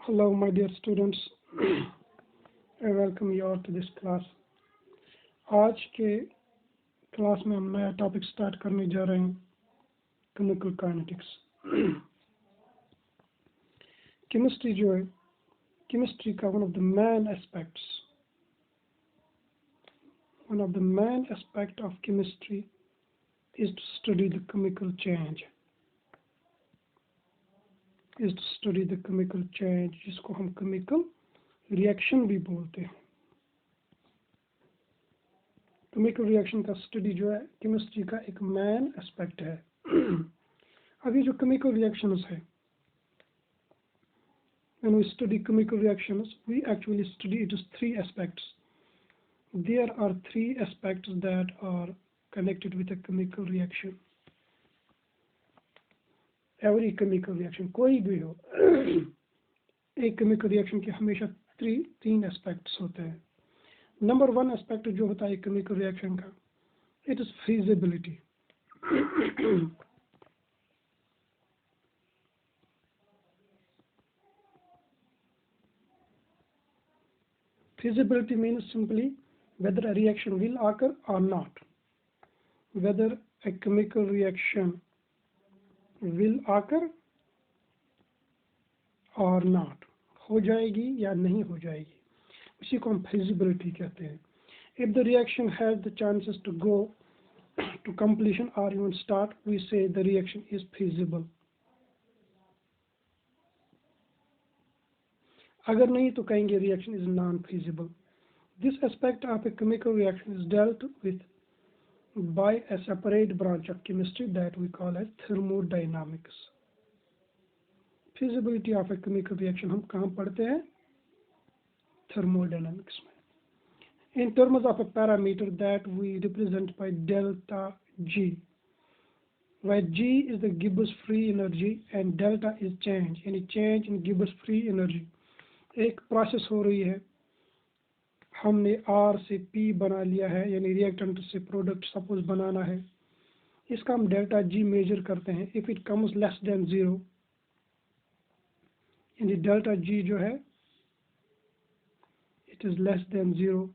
Hello, my dear students. I welcome you all to this class. आज के class में हम नया टॉपिक स्टार्ट करने जा रहे हैं, केमिकल काइनेटिक्स। केमिस्ट्री जो है, केमिस्ट्री का one of the main aspect of chemistry is to study the chemical change. जिसको हम केमिकल रिएक्शन भी बोलते हैं। केमिकल रिएक्शन का स्टडी जो है केमिस्ट्री का एक मेन एस्पेक्ट है। अभी जो केमिकल रिएक्शंस है, when we study chemical reactions, we actually study it as three aspects. There are three aspects that are connected with a chemical reaction. Every chemical reaction, कोई भी हो, एक chemical reaction के हमेशा तीन एस्पेक्ट्स होते हैं। नंबर वन एस्पेक्ट जो होता है केमिकल रिएक्शन का, it is feasibility. Feasibility means simply whether a reaction will occur or not. Whether a chemical reaction will occur or not, हो जाएगी या नहीं हो जाएगी, उसी को हम feasibility कहते हैं। If the reaction has the chances to go to completion or even start, we say the reaction is feasible. अगर नहीं तो कहेंगे reaction is non-feasible. This aspect of a chemical reaction is dealt with by a separate branch of chemistry that we call as thermodynamics. Feasibility of a chemical reaction हम कहाँ पढ़ते हैं? Thermodynamics में. In terms of a parameter that we represent by delta G, where G is the Gibbs free energy and delta is change, यानी change in Gibbs free energy. एक process हो रही है, हमने R से P बना लिया है, यानी रिएक्टेंट से प्रोडक्ट सपोज बनाना है, इसका हम डेल्टा G मेजर करते हैं। If it comes less than 0, यानी डेल्टा G जो है it is less than 0,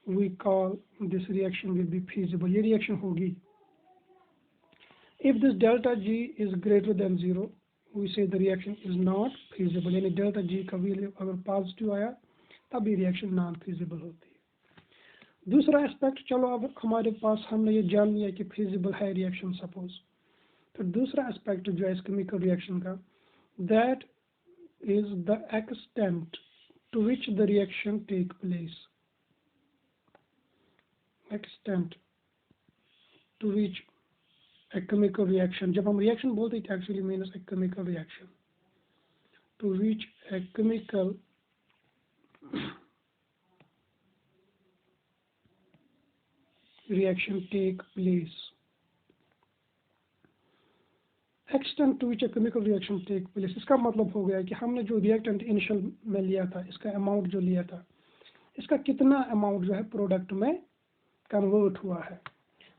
we call this reaction will be feasible, ये रिएक्शन होगी। If this delta G is greater than 0, we say the reaction is not feasible, यानी delta G का value अगर positive आया तब ये रिएक्शन नॉन फीजिबल होती है। दूसरा एस्पेक्ट, चलो अब हमारे पास हमने ये जान लिया कि फीजिबल है रिएक्शन सपोज, तो दूसरा एस्पेक्ट जो है इस केमिकल रिएक्शन का, that is the extent to which the reaction take place. Extent to which a chemical reaction, जब हम रिएक्शन बोलते हैं actually means a chemical reaction, to which a chemical reaction take place. Extent to which a chemical reaction take place, इसका मतलब हो गया कि हमने जो रिएक्टेंट इनिशियल में लिया था, इसका अमाउंट जो लिया था, इसका कितना अमाउंट जो है प्रोडक्ट में कन्वर्ट हुआ है,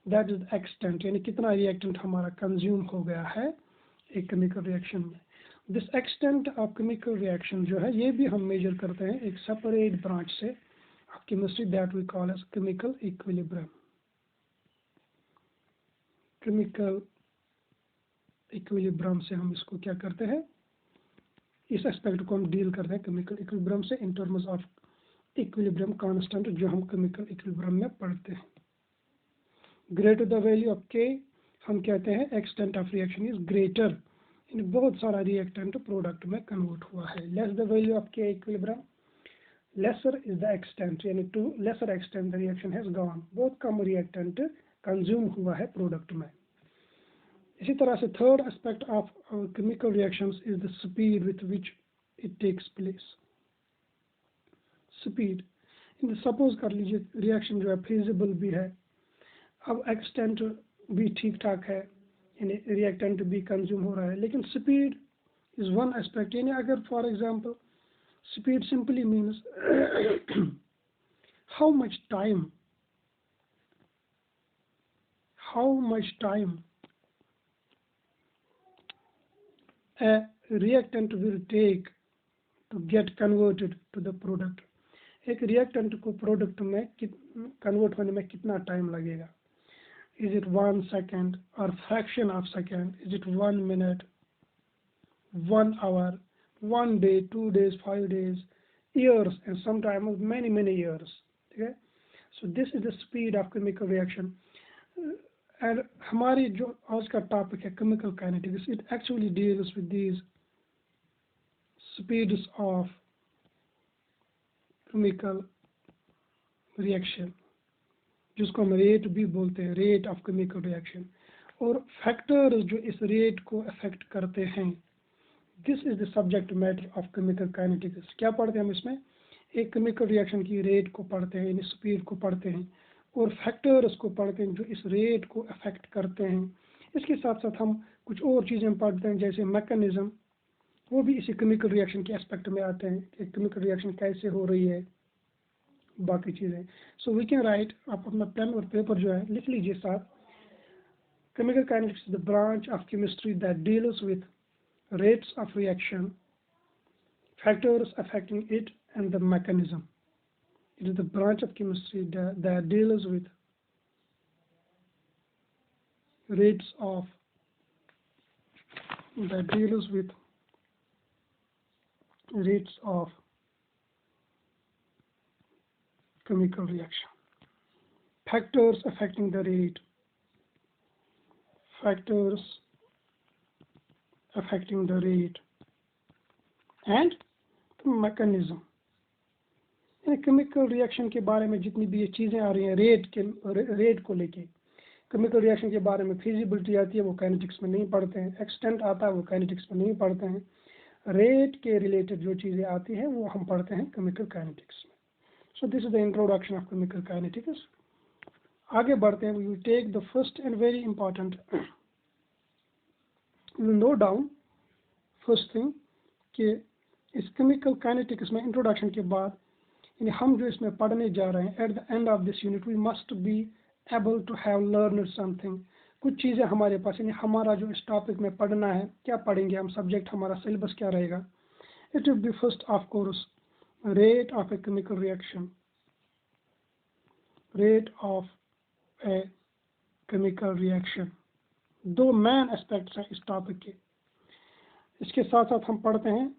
दैट इज एक्सटेंट, यानी कितना रिएक्टेंट हमारा कंज्यूम हो गया है एक केमिकल रिएक्शन में। This extent of chemical reaction जो है ये भी हम मेजर करते हैं एक सेपरेट ब्रांच से chemistry that we call as chemical equilibrium. Chemical equilibrium से हम इसको क्या करते हैं, इस एस्पेक्ट को हम डील करते हैं केमिकल इक्विलिब्रियम से इन टर्म्स ऑफ इक्विलिब्रियम कांस्टेंट जो हम केमिकल इक्विलिब्रियम में पढ़ते हैं। ग्रेटर द वैल्यू ऑफ के, हम कहते हैं extent of reaction is greater, यानी बहुत सारा रिएक्टेंट प्रोडक्ट में कन्वर्ट हुआ है। Less the value of K equilibrium, lesser is the extent, यानी to lesser extent the reaction has gone, बहुत कम रिएक्टेंट कंज्यूम हुआ है प्रोडक्ट में। इसी तरह से third aspect of chemical reactions is the speed with which it takes place. Speed, suppose कर लीजिए रिएक्शन जो है फीजिबल भी है, अब एक्सटेंट भी ठीक ठाक है, यानी रिएक्टेंट भी कंज्यूम हो रहा है, लेकिन स्पीड इज वन एस्पेक्ट, यानी अगर for example speed simply means how much time a reactant will take to get converted to the product. एक रिएक्टेंट को प्रोडक्ट में कन्वर्ट होने में कितना टाइम लगेगा? Is it 1 second or fraction of second? Is it 1 minute, 1 hour, 1 day, 2 days, 5 days, years, and sometimes many years? Okay, so this is the speed of chemical reaction. And हमारी जो आज का topic है chemical kinetics, it actually deals with these speeds of chemical reaction, जिसको हम rate भी बोलते हैं, रेट ऑफ केमिकल रिएक्शन, और फैक्टर्स जो इस रेट को अफेक्ट करते हैं. This is the subject matter of chemical kinetics. क्या पढ़ते हैं हम इसमें? एक केमिकल रिएक्शन की रेट को पढ़ते हैं, यानी स्पीड को पढ़ते हैं, और फैक्टर्स को पढ़ते हैं जो इस रेट को अफेक्ट करते हैं. इसके साथ साथ हम कुछ और चीज़ें पढ़ते हैं जैसे मैकेनिज्म, वो भी इसी केमिकल रिएक्शन के एस्पेक्ट में आते हैं कि केमिकल रिएक्शन कैसे हो रही है, बाकी चीज़ें. सो वी कैन राइट, आप अपना पेन और पेपर जो है लिख लीजिए साथ. Chemical kinetics is the branch of chemistry that deals with rates of reaction, factors affecting it and the mechanism. It is the branch of chemistry that deals with rates of chemical reaction. Factors affecting the rate, and the mechanism. Chemical reaction के बारे में जितनी भी ये चीज़ें आ रही हैं rate को लेके, केमिकल रिएक्शन के बारे में फिजिबिलिटी आती है वो काइनेटिक्स में नहीं पढ़ते हैं, एक्सटेंट आता है वो काइनेटिक्स में नहीं पढ़ते हैं. रेट के रिलेटेड जो चीज़ें आती हैं वो हम पढ़ते हैं केमिकल काइनेटिक्स में. So this is the introduction of chemical kinetics. आगे बढ़ते हैं. We will take the first and very important, we will note down first thing कि इस केमिकल काइनेटिक्स में इंट्रोडक्शन के बाद हम जो इसमें पढ़ने जा रहे हैं, at the end of this unit we must be able to have learned something. कुछ चीज़ें हमारे पास, यानी हमारा जो इस टॉपिक में पढ़ना है, क्या पढ़ेंगे हम, सब्जेक्ट हमारा सिलेबस क्या रहेगा. It will B first of course rate of a chemical reaction, rate of a chemical reaction. दो मेन एस्पेक्ट्स हैं इस टॉपिक के. इसके साथ साथ हम पढ़ते हैं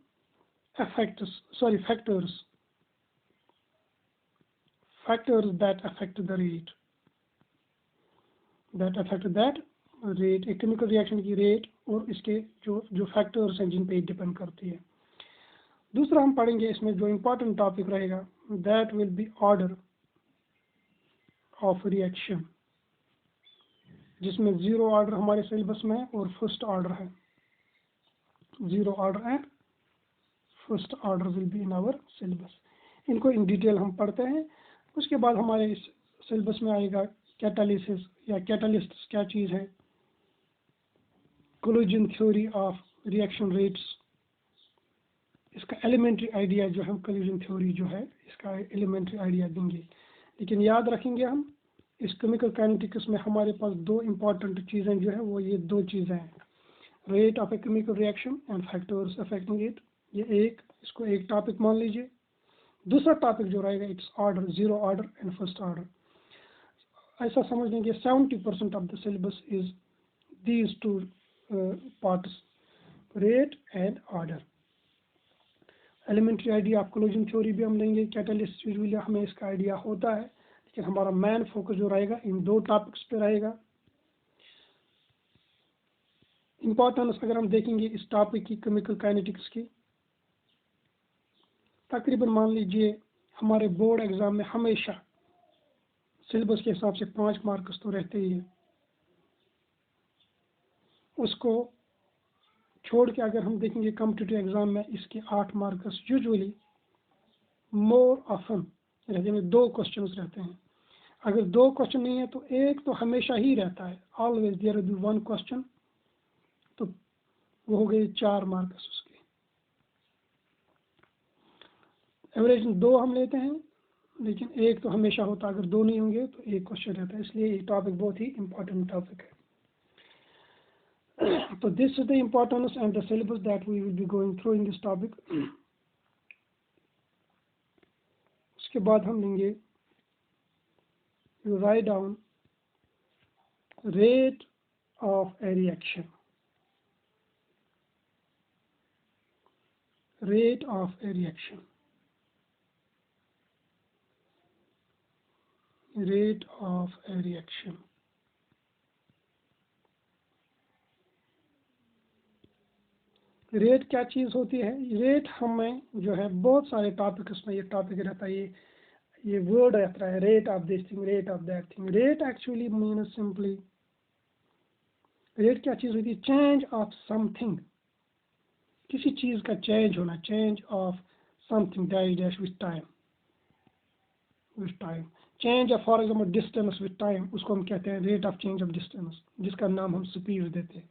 factors that affect the rate, एक केमिकल रिएक्शन की रेट और इसके जो फैक्टर्स हैं जिन पे डिपेंड करती है. दूसरा हम पढ़ेंगे इसमें जो इम्पोर्टेंट टॉपिक रहेगा, that will be order of reaction, जिसमें जीरो ऑर्डर हमारे सिलेबस में है और फर्स्ट ऑर्डर है. Zero order and first order will be in our syllabus. इनको इन डिटेल हम पढ़ते हैं. उसके बाद हमारे इस सिलेबस में आएगा कैटालिसिस या कैटालिस्ट क्या चीज़ है, collision theory of reaction rates. इसका एलिमेंट्री आइडिया जो है, कोलिजन थ्योरी जो है इसका एलिमेंट्री आइडिया देंगे. लेकिन याद रखेंगे हम इस केमिकल काइनेटिक्स में हमारे पास दो इम्पॉर्टेंट चीज़ें जो है वो ये दो चीज़ें हैं, rate of a chemical reaction and factors affecting it. ये इसको एक टॉपिक मान लीजिए. दूसरा टॉपिक जो रहेगा it's order, zero order and first order. ऐसा समझ लेंगे 70% of the syllabus is these two parts, rate and order. Elementary idea of collision theory भी हम लेंगे. कैटालिस्ट यूजुअली हमें इसका आइडिया होता है, लेकिन हमारा मेन फोकस जो रहेगा इन दो टॉपिक्स पे रहेगा. इम्पोर्टेंस अगर हम देखेंगे इस टॉपिक की, केमिकल काइनेटिक्स की, तकरीबन मान लीजिए हमारे बोर्ड एग्ज़ाम में हमेशा सिलेबस के हिसाब से 5 मार्क्स तो रहते ही है. उसको छोड़ के अगर हम देखेंगे कॉम्पिटिटिव एग्ज़ाम में इसके 8 मार्क्स यूजुअली मोर ऑफन रहते हैं. 2 क्वेश्चन रहते हैं. अगर 2 क्वेश्चन नहीं है तो एक तो हमेशा ही रहता है, always there will be 1 question, तो वो हो गए 4 मार्क्स उसके. एवरेज 2 हम लेते हैं, लेकिन एक तो हमेशा होता है. अगर 2 नहीं होंगे तो एक क्वेश्चन रहता है. इसलिए ये टॉपिक बहुत ही इंपॉर्टेंट टॉपिक है. तो this is the importance and the syllabus that we will be going through in this topic. उसके बाद हम लेंगे, you write down rate of a reaction, rate of a reaction, rate of a reaction. Rate क्या चीज़ होती है? Rate हमें जो है बहुत सारे टॉपिक, उसमें ये टॉपिक रहता है, ये वर्ड रहता है, rate of this thing, rate of that thing. Rate actually means simply, rate क्या चीज़ होती है? चेंज ऑफ समथिंग, किसी चीज़ का चेंज होना, change of something dash dash with time, with time. Change of for example distance with time, उसको हम कहते हैं rate of change of distance, जिसका नाम हम स्पीड देते हैं।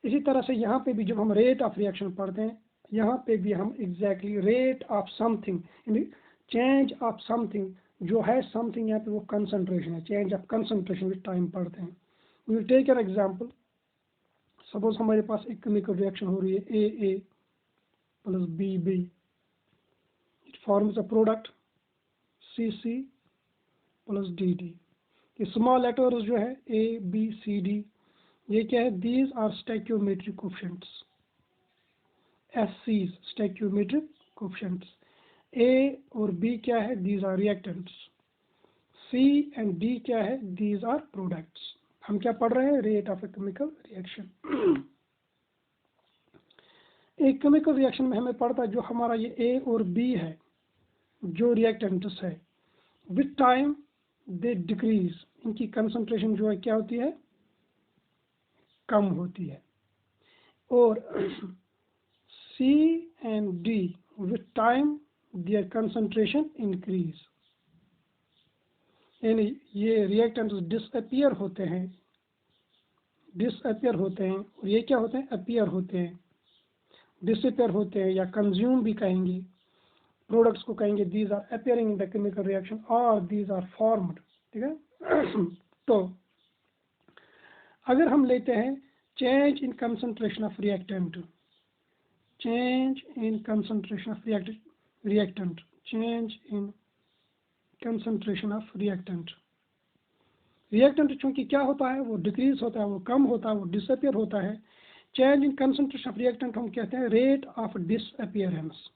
इसी तरह से यहाँ पे भी जब हम रेट ऑफ रिएक्शन पढ़ते हैं, यहाँ पे भी हम exactly rate of something, change of something जो है, समथिंग यहाँ पे वो कंसंट्रेशन है, change of concentration with time पढ़ते हैं। We will take an example. Suppose हमारे पास एक केमिकल रिएक्शन हो रही है A plus B, it forms a product C plus D. ये स्मॉल लेटर्स जो है ABCD, ये क्या है? These are stoichiometric coefficients, SCs stoichiometric coefficients. A और B क्या है? These are reactants. C and D क्या है? These are products. हम क्या पढ़ रहे हैं? Rate of a chemical reaction. एक केमिकल रिएक्शन में हमें पढ़ता है जो हमारा ये A और B है, जो रिएक्टेंट्स है, विथ टाइम दे डिक्रीज, इनकी कंसंट्रेशन जो है क्या होती है? कम होती है। और C and D with time their concentration increase, यानी ये रिएक्टेंट्स डिसअपियर होते हैं, और ये क्या होते हैं? अपीयर होते हैं, डिसअपियर होते हैं, या कंज्यूम भी कहेंगे, प्रोडक्ट्स को कहेंगे these are appearing in the chemical reaction और दीज आर फॉर्म्ड। ठीक है। तो अगर हम लेते हैं change in concentration of reactant, change in concentration of reactant, change in concentration of reactant। Reactant चूंकि क्या होता है? वो डिक्रीज होता है, वो कम होता है, वो डिसअपियर होता है। Change in concentration of reactant हम कहते हैं rate of disappearance,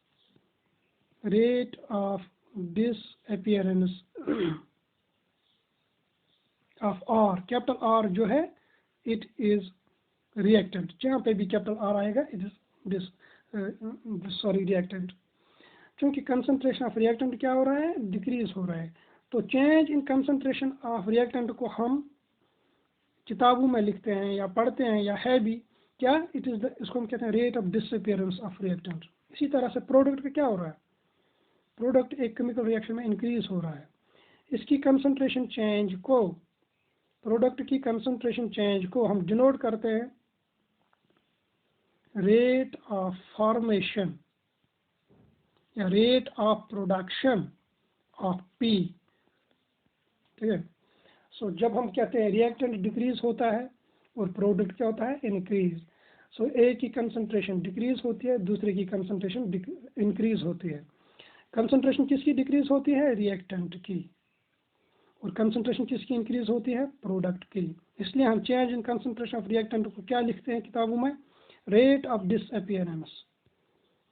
rate of disappearance of R, capital R जो है इट इज रिएक्टेंट, जहाँ पे भी कैपिटल R आएगा इट इज रिएक्टेंट। क्योंकि कंसंट्रेशन ऑफ रिएक्टेंट क्या हो रहा है? डिक्रीज हो रहा है। तो change in concentration of reactant को हम किताबों में लिखते हैं या पढ़ते हैं, या है भी क्या? इट इज इसको हम कहते हैं rate of disappearance of reactant. इसी तरह से प्रोडक्ट का क्या हो रहा है? प्रोडक्ट एक केमिकल रिएक्शन में इंक्रीज हो रहा है, इसकी कंसंट्रेशन चेंज को, प्रोडक्ट की कंसंट्रेशन चेंज को हम डिनोट करते हैं रेट ऑफ फॉर्मेशन या rate of production of P। ठीक है। सो जब हम कहते हैं रिएक्टेंट डिक्रीज होता है और प्रोडक्ट क्या होता है? इंक्रीज। सो एक की कंसंट्रेशन डिक्रीज होती है, दूसरे की कंसंट्रेशन इंक्रीज होती है। कंसंट्रेशन किसकी डिक्रीज होती है? रिएक्टेंट की। और कंसंट्रेशन किसकी इंक्रीज होती है? प्रोडक्ट की। इसलिए हम change in concentration of reactant को क्या लिखते हैं किताबों में? Rate of disappearance,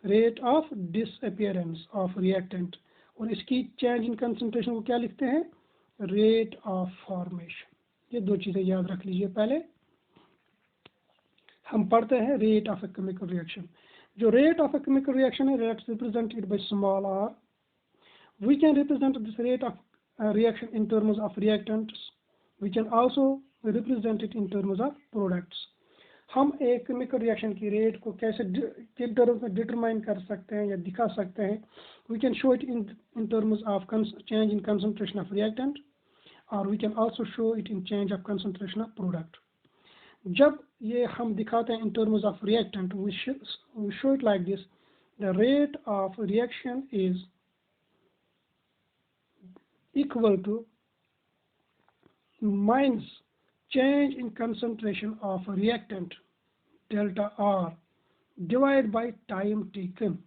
rate of disappearance of reactant. और इसकी चेंज इन कंसंट्रेशन को क्या लिखते हैं? Rate of formation. ये दो चीज़ें याद रख लीजिए। पहले हम पढ़ते हैं rate of a chemical reaction. जो rate of a chemical reaction है, rate represented by small r। We can represent this rate of reaction in terms of reactants. We can also represent it in terms of products. हम एक chemical reaction की rate को कैसे किस terms में determine कर सकते हैं या दिखा सकते हैं? We can show it in terms of change in concentration of reactant, or we can also show it in change of concentration of product. जब ये हम दिखाते हैं in terms of reactant, we show it like this: the rate of reaction is equal to minus change in concentration of reactant delta R divided by time taken,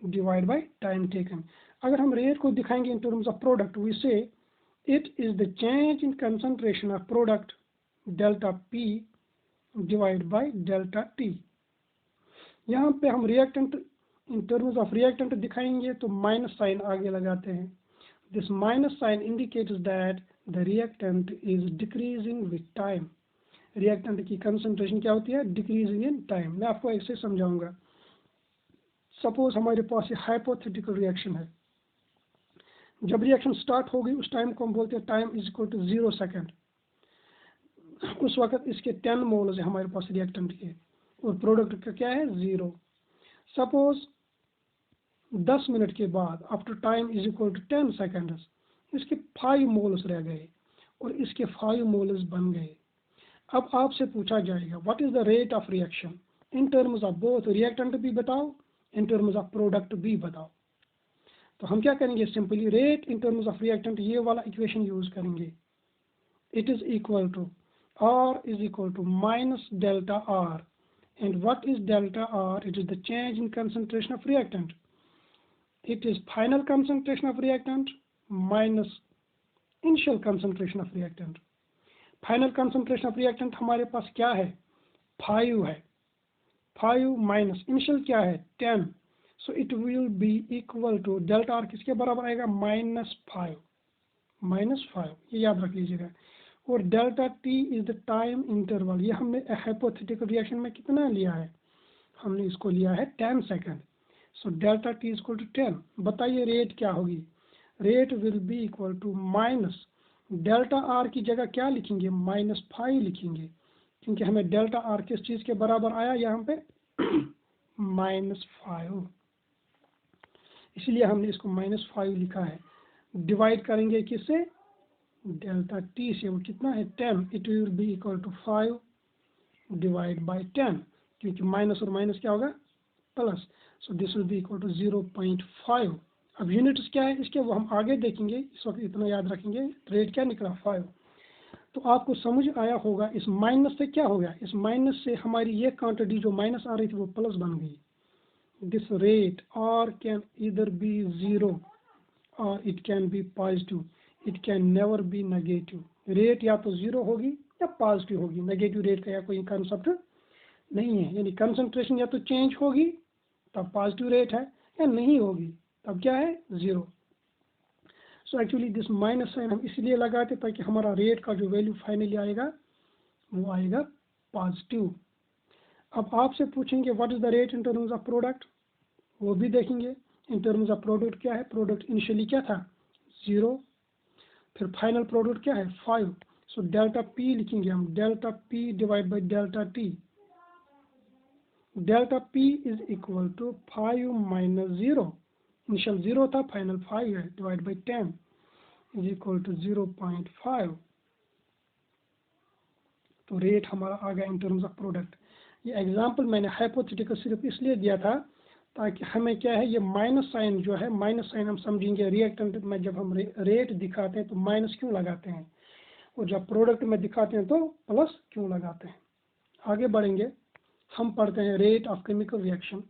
divided by time taken। अगर हम rate को दिखाएंगे in terms of product, we say it is the change in concentration of product delta P divide by delta T. यहाँ पे हम reactant in terms of reactant दिखाएंगे तो minus sign आगे लगाते हैं। This minus sign indicates that the reactant is decreasing with time. Reactant की concentration क्या होती है? Decreasing in time. मैं आपको ऐसे समझाऊंगा। सपोज हमारे पास ये हाइपोथेटिकल रिएक्शन है। जब रिएक्शन स्टार्ट हो गई उस टाइम को हम बोलते हैं time is equal to 0 second. उस वक्त इसके 10 मोल्स है हमारे पास रिएक्टेंट के और प्रोडक्ट का क्या है? 0। सपोज 10 मिनट के बाद after time is equal to 10 seconds इसके 5 मोल्स रह गए और इसके 5 मोल्स बन गए। अब आपसे पूछा जाएगा what is the rate of reaction in terms of both reactant भी बताओ, इन टर्म्स ऑफ प्रोडक्ट भी बताओ। तो हम क्या करेंगे? Simply rate in terms of reactant ये वाला इक्वेशन यूज करेंगे। It is equal to R is equal to minus delta R. And what is delta R? It is the change in concentration of reactant. It is final concentration of reactant minus initial concentration of reactant. Final concentration of reactant हमारे पास क्या है? 5 है। 5 minus initial क्या है? 10. So it will be equal to delta R किसके बराबर आएगा? -5. -5 ये याद रख लीजिएगा। और delta T is the time interval. ये हमने हाइपोथेटिकल रिएक्शन में कितना लिया है? हमने इसको लिया है 10 second. So delta T is equal to 10। बताइए रेट क्या होगी? Rate will be equal to minus delta R की जगह क्या लिखेंगे? -5 लिखेंगे, क्योंकि हमें डेल्टा आर किस चीज़ के बराबर आया यहाँ पे? -5। इसलिए हमने इसको -5 लिखा है। डिवाइड करेंगे किससे? डेल्टा टी से। वो कितना है? 10। It will be equal to 5 divide by 10, क्योंकि माइनस और माइनस क्या होगा? Plus. So this will be equal to 0.5। अब यूनिट्स क्या है इसके वो हम आगे देखेंगे, इस वक्त इतना याद रखेंगे। रेट क्या निकला? 5। तो आपको समझ आया होगा इस माइनस से क्या हो गया? इस माइनस से हमारी ये क्वांटिटी जो माइनस आ रही थी वो प्लस बन गई। This rate R can either be 0 और it can be positive, it can never be negative. Rate या तो 0 होगी या पॉजिटिव होगी। नेगेटिव रेट का या कोई कंसेप्ट नहीं है। यानी कंसंट्रेशन या तो चेंज होगी तब पॉजिटिव रेट है, या नहीं होगी तब क्या है? 0। So actually this minus sign हम इसलिए लगाते ताकि हमारा रेट का जो वैल्यू फाइनली आएगा वो आएगा पॉजिटिव। अब आपसे पूछेंगे what is the rate in terms of product, वो भी देखेंगे। इन टर्म्स ऑफ प्रोडक्ट क्या है? प्रोडक्ट इनिशियली क्या था? 0। फिर फाइनल प्रोडक्ट क्या है? 5। सो डेल्टा पी लिखेंगे हम, delta P divide by delta T. Delta P is equal to 5 minus 0। Initial 0 था, फाइनल 5 है, divide by 10 is equal to 0.5। तो रेट हमारा आ गया इन टर्म्स ऑफ प्रोडक्ट। ये एग्जांपल मैंने हाइपोथेटिकल सिर्फ इसलिए दिया था ताकि हमें क्या है ये माइनस साइन जो है, माइनस साइन हम समझेंगे रिएक्टेंट में जब हम रेट दिखाते हैं तो माइनस क्यों लगाते हैं, और जब प्रोडक्ट में दिखाते हैं तो प्लस क्यों लगाते हैं। आगे बढ़ेंगे, हम पढ़ते हैं रेट ऑफ केमिकल रिएक्शन।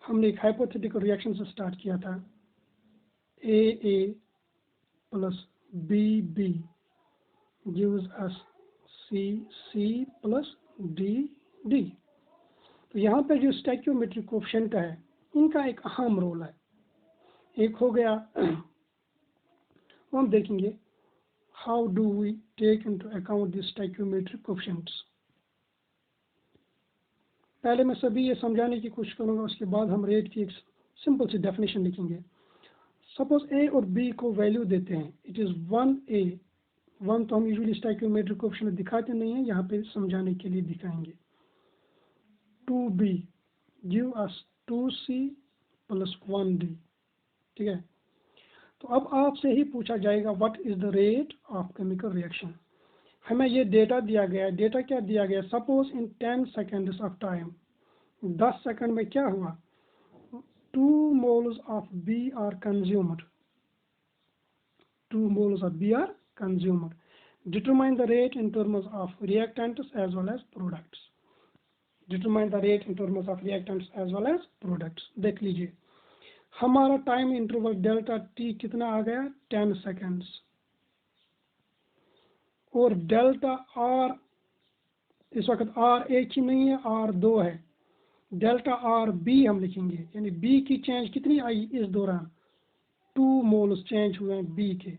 हमने एक हाइपोथेटिकल रिएक्शन से स्टार्ट किया था। A plus B gives us C plus D। तो यहाँ पे जो स्टैक्योमेट्रिक कोएफिशिएंट है इनका एक अहम रोल है। एक हो गया हम देखेंगे how do we take into account this stoichiometric coefficients. पहले मैं सभी ये समझाने की कोशिश करूँगा, उसके बाद हम रेट की एक सिंपल सी डेफिनेशन लिखेंगे। सपोज A और B को वैल्यू देते हैं, इट इज़ 1A। 1 तो हम यूजुअली स्टैक्योमेट्रिक कोएफिशिएंट दिखाते नहीं हैं, यहाँ पे समझाने के लिए दिखाएंगे। 2B give us 2C plus 1D। ठीक है, तो अब आपसे ही पूछा जाएगा what is the rate of chemical reaction. हमें ये डेटा दिया गया है। डेटा क्या दिया गया? Suppose in 10 seconds of time, 10 second में क्या हुआ? 2 moles of B are consumed। 2 moles of B are consumed। Determine the rate in terms of reactants as well as products। Determine the rate in terms of reactants as well as products। देख लीजिए, हमारा time interval delta T कितना आ गया, 10 seconds. और delta R इस वक्त are एक ही नहीं है, आर दो है। डेल्टा आर बी हम लिखेंगे, यानी बी की चेंज कितनी आई इस दौरान, 2 मोल्स चेंज हुए हैं बी के,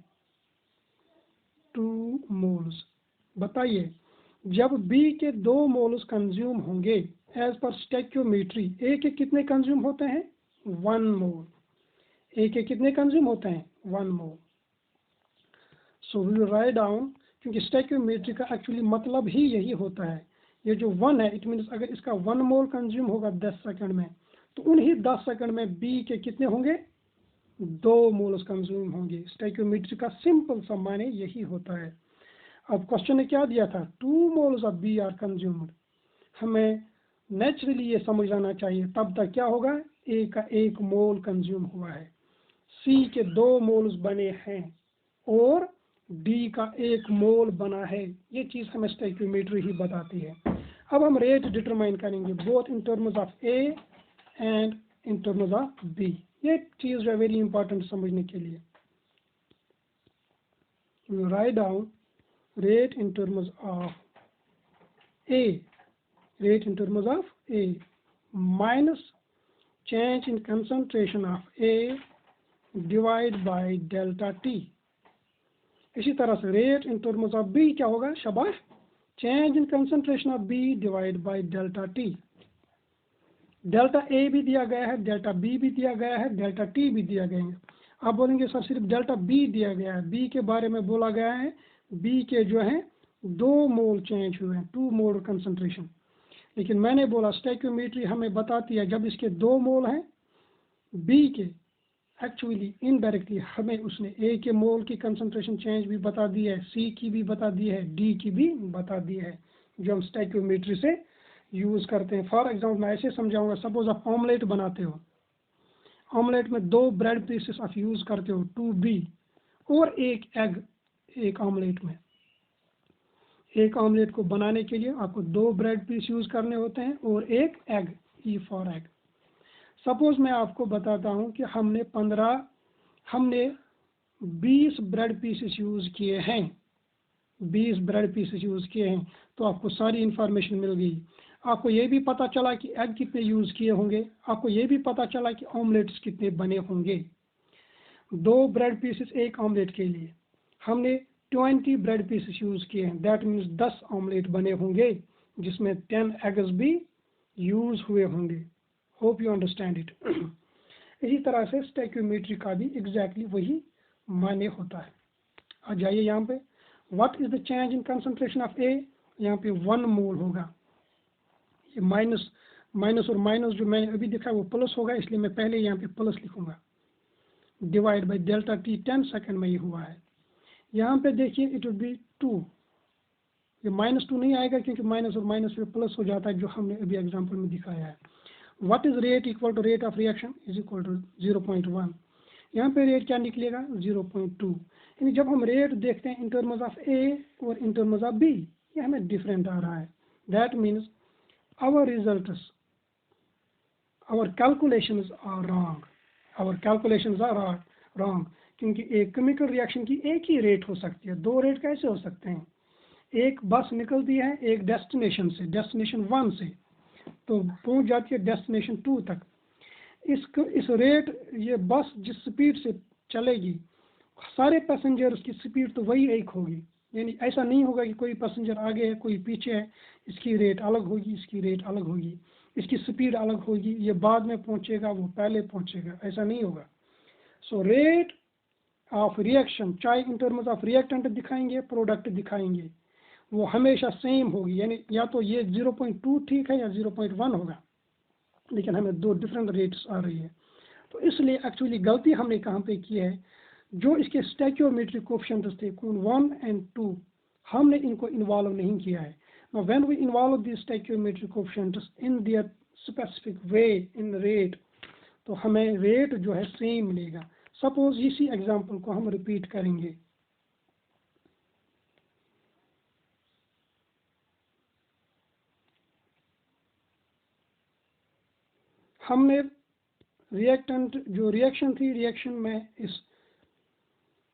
2 मोल्स। बताइए जब बी के 2 मोल्स कंज्यूम होंगे एज पर स्टैक्योमेट्री, ए के कितने कंज्यूम होते हैं, 1 मोल। ए के कितने कंज्यूम होते हैं, 1 मोल। So we will write down, क्योंकि स्टैक्योमेट्री का एक्चुअली मतलब ही यही होता है। ये जो 1 है, इट मीन्स अगर इसका 1 मोल कंज्यूम होगा 10 सेकंड में, तो उन्हीं 10 सेकंड में बी के कितने होंगे, 2 मोल्स कंज्यूम होंगे। स्टैक्योमेट्री का सिंपल सा माने यही होता है। अब क्वेश्चन ने क्या दिया था, 2 moles of B are consumed. हमें नेचुरली ये समझ आना चाहिए, तब तक क्या होगा, ए का 1 मोल कंज्यूम हुआ है, सी के 2 मोल्स बने हैं और डी का 1 मोल बना है। ये चीज़ हमें स्टैक्योमेट्री ही बताती है। अब हम रेट डिटरमाइन करेंगे both in terms of A and in terms of B. ये चीज़ है वेरी इंपॉर्टेंट समझने के लिए। Right down rate in terms of A, rate in terms of A minus change in concentration of A divide by delta T। इसी तरह से rate in terms of B क्या होगा, शाबाश, change in concentration of B divide by delta T। Delta A भी दिया गया है, डेल्टा B भी दिया गया है, डेल्टा T भी दिया गया है। आप बोलेंगे सर सिर्फ डेल्टा B दिया गया है, B के बारे में बोला गया है, B के जो है 2 मोल चेंज हुए हैं, 2 मोल कंसंट्रेशन। लेकिन मैंने बोला स्टैक्योमेट्री हमें बताती है जब इसके 2 मोल हैं B के, एक्चुअली इनडायरेक्टली हमें उसने A के मोल की कंसंट्रेशन चेंज भी बता दी है, C की भी बता दी है, D की भी बता दी है, जो हम स्टैक्योमेट्री से यूज़ करते हैं। फॉर एग्जाम्पल मैं ऐसे समझाऊंगा, सपोज आप ऑमलेट बनाते हो, ऑमलेट में 2 ब्रेड पीसेस आप यूज़ करते हो 2B और 1 एग, एक ऑमलेट में, एक ऑमलेट को बनाने के लिए आपको 2 ब्रेड पीस यूज़ करने होते हैं और 1 egg, E for egg. Suppose मैं आपको बताता हूँ कि हमने 20 ब्रेड पीसेस यूज़ किए हैं, 20 ब्रेड पीसेस यूज़ किए हैं, तो आपको सारी इंफॉर्मेशन मिल गई। आपको ये भी पता चला कि एग कितने यूज़ किए होंगे, आपको ये भी पता चला कि ऑमलेट्स कितने बने होंगे। 2 ब्रेड पीसेस एक ऑमलेट के लिए हमने 20 ब्रेड पीसेस यूज़ किए हैं, दैट मीन्स 10 ऑमलेट बने होंगे जिसमें 10 एग्स भी यूज़ हुए होंगे। Hope you understand it. इसी तरह से स्टैक्योमेट्री का भी एग्जैक्टली वही माने होता है। आ जाइए यहाँ पे, what is the change in concentration of A, यहाँ पे 1 मोल होगा। ये माइनस और माइनस जो मैंने अभी देखा वो प्लस होगा, इसलिए मैं पहले यहाँ पे प्लस लिखूंगा, divide by delta T, 10 second में ये हुआ है। यहाँ पे देखिए इट विल बी 2, ये -2 नहीं आएगा क्योंकि माइनस और माइनस पे प्लस हो जाता है, जो हमने अभी एग्जांपल में दिखाया है। What is rate equal to rate of reaction is equal to 0.1। यहाँ पे रेट क्या निकलेगा, 0.2। यानी जब हम रेट देखते हैं इन टर्म्स ऑफ ए और इन टर्म्स ऑफ बी, ये हमें डिफरेंट आ रहा है। That means our results, our calculations are wrong, our calculations are wrong, क्योंकि एक केमिकल रिएक्शन की एक ही रेट हो सकती है, 2 रेट कैसे हो सकते हैं। एक बस निकलती है एक डेस्टिनेशन से, डेस्टिनेशन 1 से, तो पहुंच जाती है डेस्टिनेशन 2 तक। इस रेट, ये बस जिस स्पीड से चलेगी, सारे पैसेंजर्स की स्पीड तो वही एक होगी, यानी ऐसा नहीं होगा कि कोई पैसेंजर आगे है कोई पीछे है, इसकी रेट अलग होगी, इसकी रेट अलग होगी, इसकी स्पीड अलग होगी, ये बाद में पहुंचेगा वो पहले पहुंचेगा, ऐसा नहीं होगा। सो रेट ऑफ रिएक्शन, चाहे इन टर्म्स ऑफ रिएक्टेंट दिखाएंगे प्रोडक्ट दिखाएंगे, वो हमेशा सेम होगी, यानी या तो ये 0.2 ठीक है या 0.1 होगा, लेकिन हमें 2 डिफरेंट रेट्स आ रही है। तो इसलिए एक्चुअली गलती हमने कहाँ पे की है, जो इसके स्टैक्योमेट्रिक कोएफिशिएंट्स थे 1 and 2, हमने इनको इन्वॉल्व नहीं किया है। Now when we involve these stoichiometric coefficients in their specific way in rate, तो हमें रेट जो है सेम मिलेगा। सपोज इसी एग्जांपल को हम रिपीट करेंगे। हमने रिएक्टेंट जो रिएक्शन थी, रिएक्शन में इस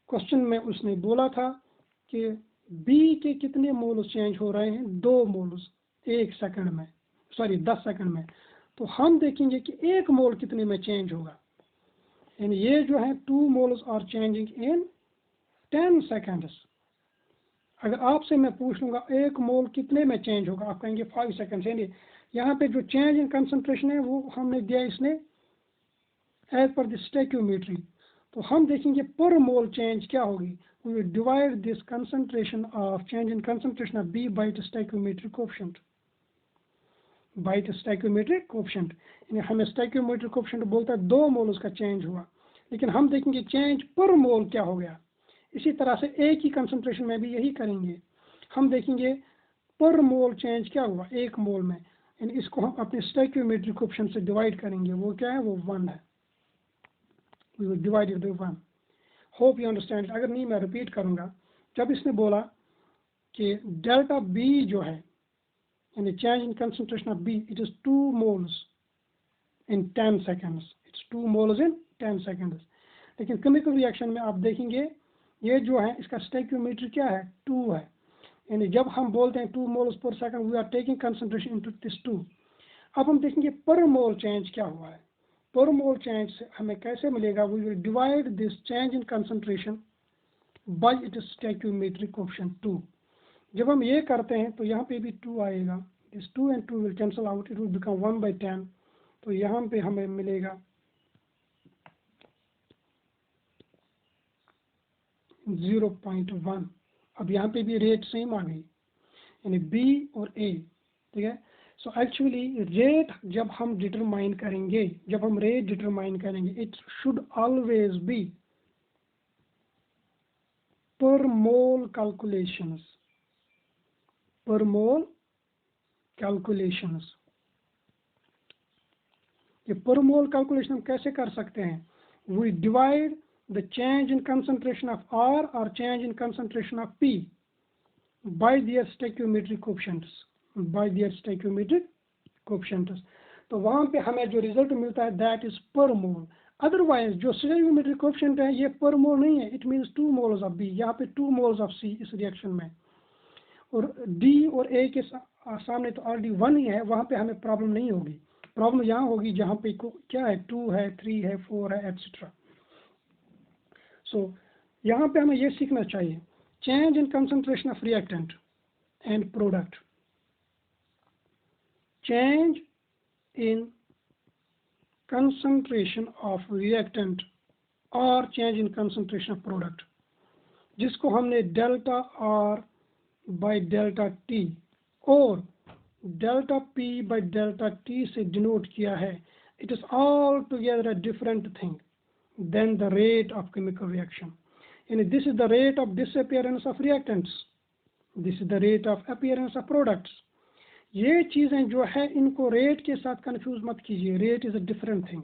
क्वेश्चन में उसने बोला था कि बी के कितने मोल्स चेंज हो रहे हैं, 2 मोल्स 1 सेकंड में, सॉरी 10 सेकंड में। तो हम देखेंगे कि 1 मोल कितने में चेंज होगा, यानी ये जो है 2 moles are changing in 10 seconds. अगर आपसे मैं पूछ लूँगा 1 मोल कितने में चेंज होगा, आप कहेंगे 5 सेकंड्स। यानी यहाँ पे जो चेंज इन कंसंट्रेशन है वो हमने दिया इसने एज पर द स्टोइकियोमेट्री। तो हम देखेंगे पर मोल चेंज क्या होगी। We will divide this concentration of change in concentration of B by the stoichiometric coefficient, by the stoichiometric coefficient. यानी हमें स्टोइकियोमेट्रिक कोएफिशिएंट बोलता है 2 मोल उसका चेंज हुआ, लेकिन हम देखेंगे चेंज पर मोल क्या हो गया। इसी तरह से एक ही कंसंट्रेशन में भी यही करेंगे, हम देखेंगे पर मोल चेंज क्या हुआ 1 मोल में, यानी इसको हम अपने स्टोइकियोमेट्रिक कोएफिशिएंट से डिवाइड करेंगे। वो क्या है, वो 1 है। We will divide it by 1। Hope you understand. अगर नहीं मैं रिपीट करूंगा। जब इसने बोला कि डेल्टा बी जो है यानी change in concentration of B, it is 2 moles in 10 seconds, it's 2 moles in 10 seconds. लेकिन केमिकल रिएक्शन में आप देखेंगे ये जो है इसका स्टोइकियोमेट्री क्या है, 2 है। यानी जब हम बोलते हैं 2 moles per second, we are taking concentration into this 2। अब हम देखेंगे पर मोल चेंज क्या हुआ है। पर मोल चेंज हमें कैसे मिलेगा, we will divide this change in concentration by its stoichiometric coefficient 2। जब हम ये करते हैं तो यहाँ पे भी 2 आएगा, this 2 and 2 will cancel out, it will become 1/10। तो यहाँ पे हमें मिलेगा 0.1। अब यहाँ पे भी रेट सेम आ गई, यानी बी और ए, ठीक है। सो एक्चुअली रेट जब हम डिटरमाइन करेंगे, जब हम रेट डिटरमाइन करेंगे, इट शुड ऑलवेज बी पर मोल कैलकुलेशंस, पर मोल कैलकुलेशंस। ये पर मोल कैलकुलेशन हम कैसे कर सकते हैं, we divide the change in concentration of R or change in concentration of P by their stoichiometric coefficients, by their stoichiometric coefficients। तो वहाँ पे हमें जो रिजल्ट मिलता है that is per mole. Otherwise जो स्टोइकियोमेट्रिक कोएफिशिएंट है ये पर मोल नहीं है, it means 2 moles of B, यहाँ पे 2 मोल्स ऑफ सी इस रिएक्शन में, और डी और ए के सामने तो ऑलरेडी 1 ही है, वहाँ पे हमें प्रॉब्लम नहीं होगी। प्रॉब्लम यहाँ होगी जहाँ पे क्या है 2 है, 3 है, 4 है, एटसेट्रा। सो यहाँ पे हमें ये सीखना चाहिए, change in concentration of reactant and product, change in concentration of reactant और change in concentration of product, जिसको हमने delta R by delta T और delta P by delta T से डिनोट किया है। It is all together a different thing than the rate of chemical reaction. And this is the rate of disappearance of reactants, this is the rate of appearance of products। ये चीज़ें जो है इनको rate के साथ confuse मत कीजिए, rate is a different thing.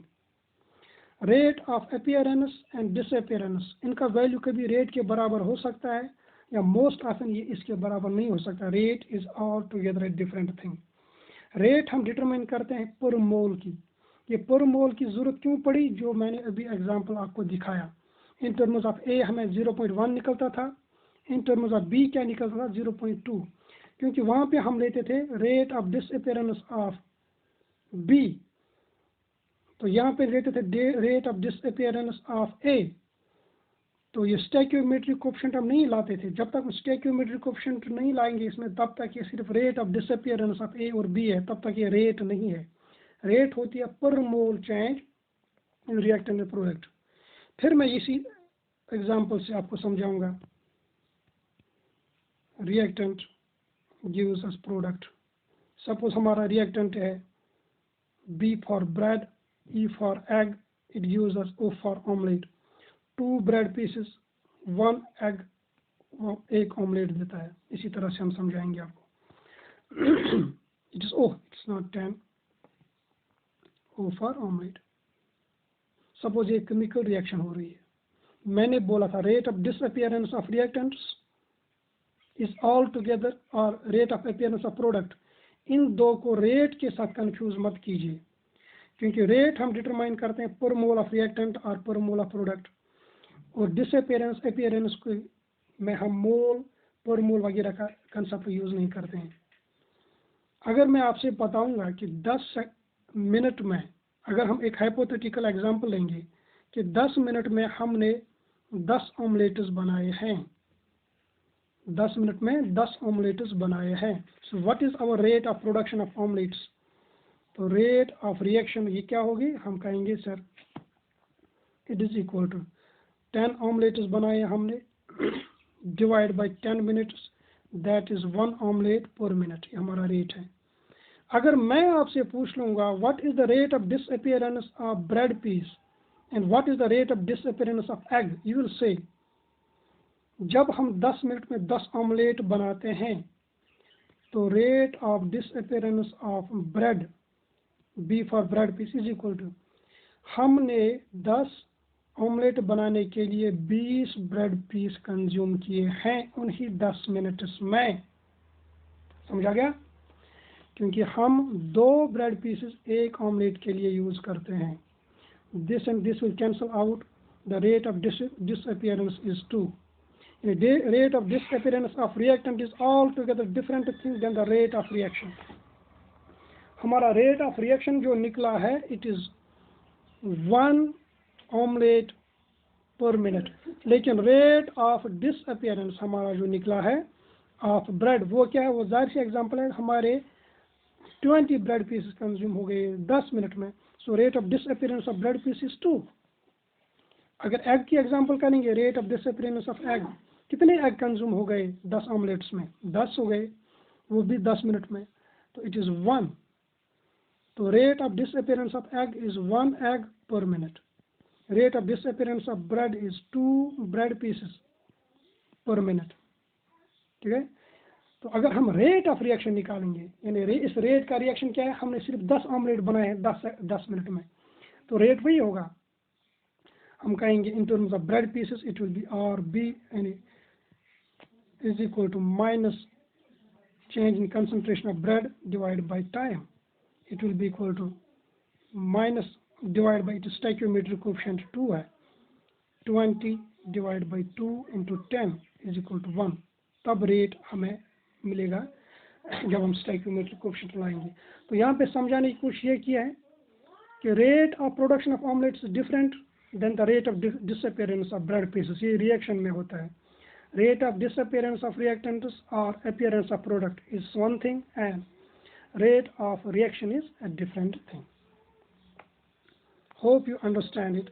Rate of appearance and disappearance, इनका वैल्यू कभी रेट के बराबर हो सकता है या मोस्ट ऑफन ये इसके बराबर नहीं हो सकता। Rate is all together a different thing. Rate हम डिटरमाइन करते हैं पर मोल की। ये पर मोल की ज़रूरत क्यों पड़ी, जो मैंने अभी एग्जांपल आपको दिखाया। इन टर्म्स ऑफ ए हमें 0.1 निकलता था, इन टर्म्स ऑफ बी क्या निकलता था 0.2, क्योंकि वहाँ पे हम लेते थे rate of disappearance of B, तो यहाँ पे लेते थे rate of disappearance of A. तो ये स्टोइकियोमेट्रिक कोएफिशिएंट हम नहीं लाते थे। जब तक स्टोइकियोमेट्रिक कोएफिशिएंट नहीं लाएंगे इसमें, तब तक ये सिर्फ रेट ऑफ डिसअपीयरेंस ऑफ ए और बी है, तब तक ये रेट नहीं है। रेट होती है per mole change in reactant and product. फिर मैं इसी एग्जांपल से आपको समझाऊंगा। Reactant gives us product. Suppose हमारा रिएक्टेंट है B for bread, E for egg, it gives us O for omelette. 2 bread pieces, 1 egg, एक ऑमलेट देता है। इसी तरह से हम समझाएंगे आपको। It is O, it's not 10, O for omelette. Suppose एक केमिकल रिएक्शन हो रही है, मैंने बोला था rate of disappearance of reactants is all together और rate of appearance of product. इन दो को रेट के साथ कंफ्यूज मत कीजिए। क्योंकि रेट हम डिटरमाइन करते हैं पर मोल ऑफ रिएक्टेंट और पर मोल ऑफ प्रोडक्ट, और डिसअपियरेंस अपीयरेंस में हम मोल पर मोल वगैरह का कंसेप्ट यूज़ नहीं करते हैं। अगर मैं आपसे बताऊंगा कि 10 मिनट में, अगर हम एक हाइपोथेटिकल एग्जांपल लेंगे कि 10 मिनट में हमने 10 ऑमलेट्स बनाए हैं, 10 मिनट में 10 ऑमलेट्स बनाए हैं, so what is our rate of production of omelettes? तो रेट ऑफ रिएक्शन ये क्या होगी? हम कहेंगे sir it is equal to 10 omelettes बनाए हमने divide by 10 minutes, that is 1 omelette per minute, ये हमारा रेट है। अगर मैं आपसे पूछ लूँगा what is the rate of disappearance of bread piece and what is the rate of disappearance of egg, you will say जब हम 10 मिनट में 10 ऑमलेट बनाते हैं तो rate of disappearance of bread, B for bread piece, is equal to हमने 10 omelette बनाने के लिए 20 ब्रेड पीस कंज्यूम किए हैं उन्हीं 10 मिनट्स में। समझा गया? क्योंकि हम 2 ब्रेड पीसेस एक ऑमलेट के लिए यूज़ करते हैं। This and this will cancel out, the rate of disappearance is 2. The rate of disappearance of reactant is altogether different thing than the rate of reaction. हमारा रेट ऑफ रिएक्शन जो निकला है it is 1 omelette per minute, लेकिन rate of disappearance हमारा जो निकला है of bread वो क्या है? वो जाहिर सी एग्जांपल है, हमारे 20 ब्रेड पीसेस कंज्यूम हो गए 10 मिनट में, so rate of disappearance of bread piece is 2। अगर एग की एग्जांपल करेंगे, rate of disappearance of egg, कितने एग कंज्यूम हो गए 10 ऑमलेट्स में? 10 हो गए, वो भी 10 मिनट में, तो इट इज़ 1। तो rate of disappearance of egg is 1 egg पर minute, rate of disappearance of bread is 2 bread pieces पर मिनट। ठीक है? तो अगर हम रेट ऑफ रिएक्शन निकालेंगे, यानी इस रेट का रिएक्शन क्या है? हमने सिर्फ 10 ऑमलेट बनाए हैं 10 मिनट में, तो रेट वही होगा। हम कहेंगे in terms of bread pieces it will be R B यानी is equal to minus change in concentration of bread divide by time, it will be equal to minus divide by it stoichiometric coefficient 2 है, 20 divide by 2 into 10 is equal to 1। तब rate हमें मिलेगा जब हम stoichiometric coefficient लाएंगे। तो यहाँ पे समझाने की कोशिश ये किया है कि rate of production of omelettes is different than the rate of disappearance of bread pieces. ये रिएक्शन में होता है। Rate of disappearance of reactants और appearance of product is one thing and rate of reaction is a different thing. Hope you understand it.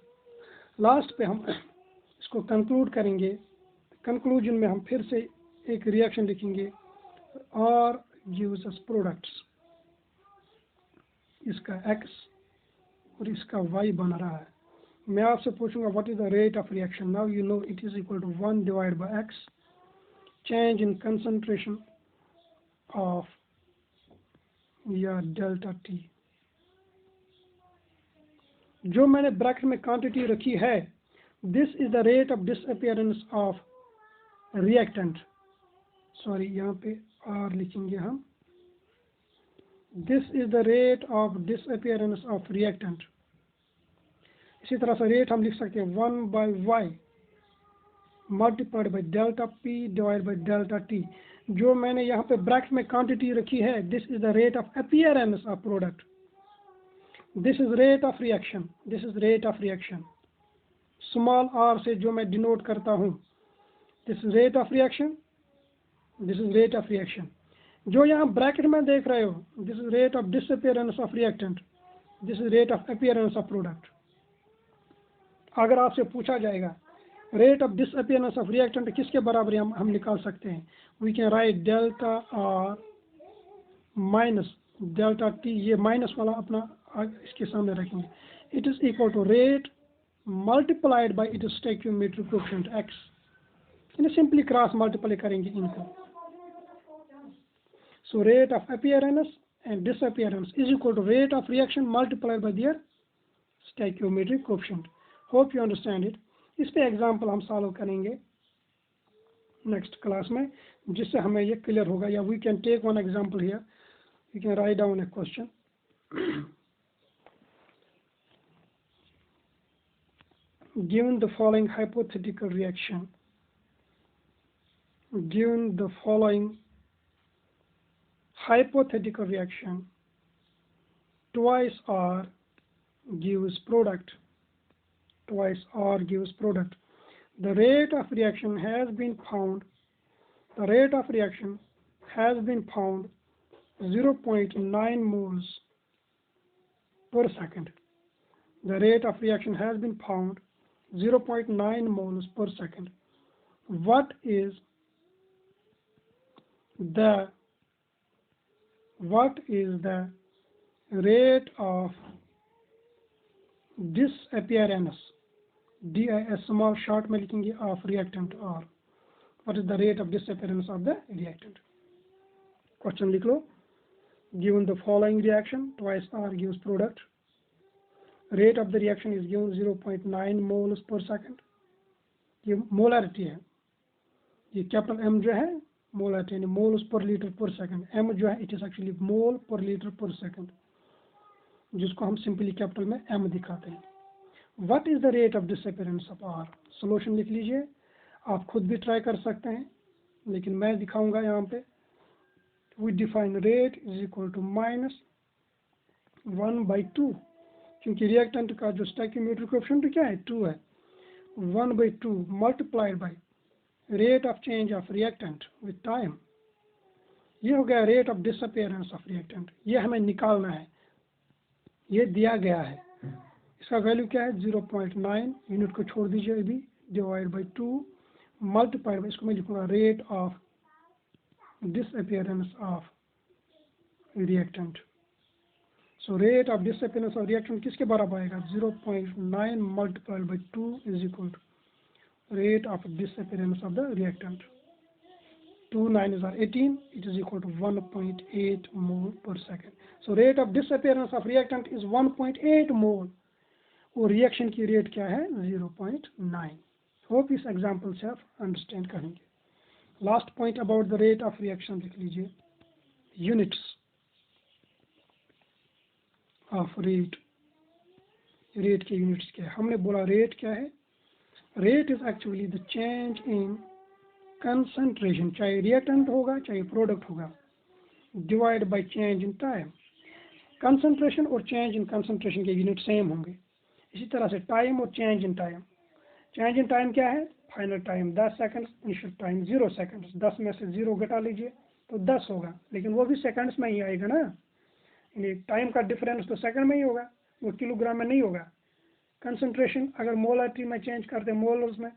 Last पे हम इसको conclude करेंगे। Conclusion में हम फिर से एक रिएक्शन लिखेंगे और गिव्स अस प्रोडक्ट्स, इसका x और इसका y बन रहा है। मैं आपसे पूछूंगा what is the rate of reaction? Now you know it is equal to 1 divide by x, change in concentration of या डेल्टा t। जो मैंने ब्रैकेट में क्वांटिटी रखी है, this is the rate of disappearance of reactant, sorry यहाँ पे R लिखेंगे हम, this is the rate of disappearance of reactant. इसी तरह से रेट हम लिख सकते हैं 1 by y multiplied by delta p divide by delta t। जो मैंने यहाँ पे ब्रैकेट में क्वांटिटी रखी है, this is the rate of appearance of product, this is rate of reaction, this is rate of reaction. Small r से जो मैं डिनोट करता हूँ, this is rate of reaction, this is rate of reaction. जो यहाँ bracket में देख रहे हो, this is rate of disappearance of reactant, this is rate of appearance of product. अगर आपसे पूछा जाएगा rate of disappearance of reactant किसके बराबर हम निकाल सकते हैं, we can write delta R minus delta T, ये माइनस वाला अपना इसके सामने रखेंगे, it is equal to rate multiplied by it stoichiometric coefficient x। इन्हें सिंपली क्रॉस मल्टीप्लाई करेंगे इनको। So rate of appearance and disappearance is equal to rate of reaction multiplied by their stoichiometric coefficient. Hope you understand it. इस पे example हम solve करेंगे next class में, जिससे हमें ये क्लियर होगा। या we can take one example here, you can write down a question. given the following hypothetical reaction, given the following hypothetical reaction, twice R gives product, twice R gives product. The rate of reaction has been found, the rate of reaction has been found 0.9 moles per second. The rate of reaction has been found 0.9 moles per second. What is the rate of disappearance, DIS small short में लिखेंगे of reactant R. What is the rate of disappearance of the reactant? Question लिख लो. Given the following reaction, twice R gives product. Rate of the reaction is given 0.9 moles per second. ये molarity है. ये capital M जो है molarity यानी moles per liter per second. M जो है it is actually mole per liter per second, जिसको हम simply capital में M दिखाते हैं. What is the rate of disappearance of R? Solution लिख लीजिए. आप खुद भी ट्राई कर सकते हैं, लेकिन मैं दिखाऊंगा यहाँ पे. We define rate is equal to minus 1/2, क्योंकि रिएक्टेंट का जो स्टोइकियोमेट्रिक कोएफिशिएंट क्या है 2 है. 1/2 multiplied by rate of change of reactant with time. ये हो गया rate of disappearance of reactant. ये हमें निकालना है, ये दिया गया है. इसका वैल्यू क्या है 0.9. यूनिट को छोड़ दीजिए अभी. डिवाइड बाय 2 मल्टीप्लाइड बाय, इसको मैं लिखूंगा rate of disappearance of reactant. So rate of disappearance of reactant किसके बराबर आएगा 0.9 multiplied by 2 is equal to rate of disappearance of the reactant. 2 9s are 18. It is equal to 1.8 mole per second. So rate of disappearance of reactant is 1.8 mole और reaction की rate क्या है 0.9. Hope इस example से आप understand करेंगे. Last point about the rate of reaction लिख लीजिए. Units of rate. Rate के units क्या है? हमने बोला rate क्या है? Rate is actually the change in concentration, चाहे reactant होगा चाहे product होगा, divided by change in time. Concentration और change in concentration के unit same होंगे. इसी तरह से time और change in time. Change in time क्या है? Final time 10 seconds, initial time 0 seconds. 10 में से 0 घटा लीजिए तो 10 होगा, लेकिन वो भी सेकंड्स में ही आएगा ना. यानी टाइम का डिफरेंस तो सेकंड में ही होगा, वो किलोग्राम में नहीं होगा. कंसंट्रेशन अगर मोलारिटी में चेंज करते हैं मोल्स में,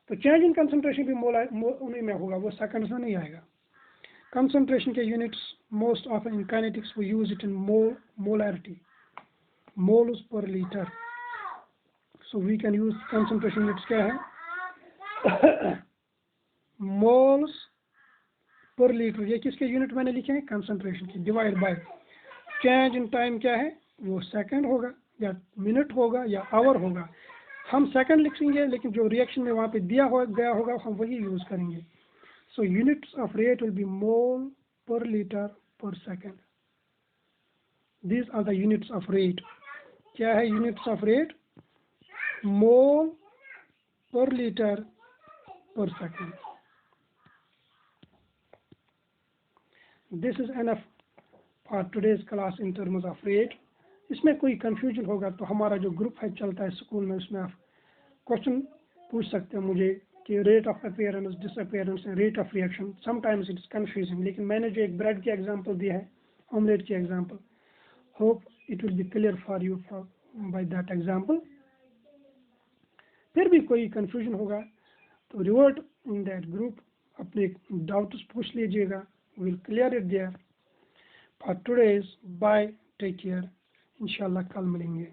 तो चेंज इन कंसंट्रेशन भी उन्हीं में होगा, वो सेकंड्स में नहीं आएगा. कंसंट्रेशन के units most often in kinetics we use it in molarity, moles per litre. So we can use concentration units क्या है मोल्स पर लीटर. ये किसके यूनिट मैंने लिखे हैं कंसंट्रेशन की. Divide by change in time क्या है वो सेकंड होगा या मिनट होगा या आवर होगा. हम सेकंड लिखेंगे, लेकिन जो रिएक्शन में वहाँ पे दिया गया होगा हम वही यूज करेंगे. So units of rate will be mole per litre per second. These are the units of rate. क्या है units of rate? Mole per litre per second. This is enough for today's class in terms of rate. इसमें कोई confusion होगा तो हमारा जो group है चलता है स्कूल में, उसमें आप क्वेश्चन पूछ सकते हैं मुझे कि rate of appearance, disappearance and rate of reaction. Sometimes it's confusing, लेकिन मैंने जो एक ब्रेड की एग्जांपल दिया है, ऑमलेट की example, hope it will be clear for you by that example. फिर भी कोई कंफ्यूजन होगा तो रिवर्ट इन दैट ग्रुप, अपने डाउट्स पूछ लीजिएगा. Will clear it there. For today's bye, take care. इंशाल्लाह कल मिलेंगे.